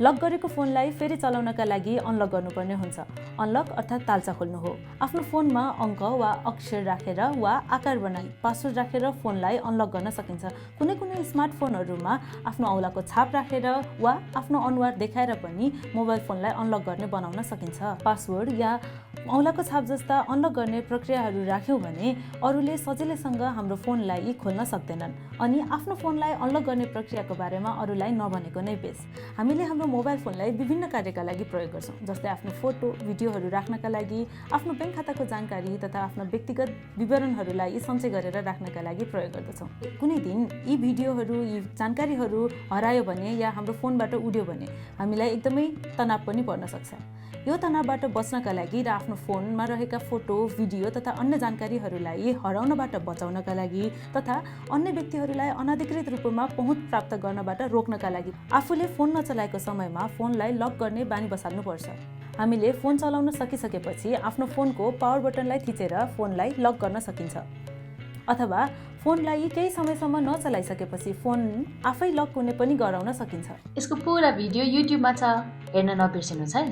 Lock गरेको फोनलाई फेरि चलाउनका लागि अनलक गर्नुपर्ने हुन्छ। अनलक अर्थात् तालचा खोल्नु हो। आफ्नो फोनमा अङ्क वा अक्षर राखेर वा आकार बनाई पासवर्ड राखेर फोनलाई अनलक गर्न सकिन्छ। कुनै स्मार्टफोनहरूमा आफ्नो औँलाको छाप राखेर वा आफ्नो अनुहार देखाएर पनि मोबाइल फोनलाई अनलक गर्ने बनाउन सकिन्छ। पासवर्ड या औँलाको छाप जस्ता अनलक गर्ने प्रक्रियाहरू राख्यौँ भने अरूले सजिलैसँग हाम्रो फोनलाई खोल्न सक्दैनन् अनि आफ्नो फोनलाई अनलक गर्ने प्रक्रियाको बारेमा अरूलाई नभनेको नै बेस। हामीले हाम्रो मोबाइल फोनलाई विभिन्न कार्यका लागि प्रयोग गर्छौँ, जस्तै आफ्नो फोटो भिडियोहरू राख्नका लागि, आफ्नो ब्याङ्क खाताको जानकारी तथा आफ्नो व्यक्तिगत विवरणहरूलाई सञ्चय गरेर राख्नका लागि प्रयोग गर्दछौँ। कुनै दिन यी भिडियोहरू यी जानकारीहरू हरायो भने या हाम्रो फोनबाट उड्यो भने हामीलाई एकदमै तनाव पनि पर्न सक्छ। यो तनावबाट बच्नका लागि र आफ्नो फोनमा रहेका फोटो भिडियो तथा अन्य जानकारीहरूलाई हराउनबाट बचाउनका लागि तथा अन्य व्यक्तिहरूलाई अनाधिकृत रूपमा पहुँच प्राप्त गर्नबाट रोक्नका लागि आफूले फोन नचलाएको समयमा फोनलाई लक गर्ने बानी बसाल्नुपर्छ। हामीले फोन चलाउन सकिसकेपछि आफ्नो फोनको पावर बटनलाई थिचेर फोनलाई लक गर्न सकिन्छ अथवा फोनलाई केही समयसम्म नचलाइसकेपछि फोन आफै लक हुने पनि गराउन सकिन्छ। यसको पुरा भिडियो युट्युबमा छ, हेर्न नबिर्सिनुहोस् है।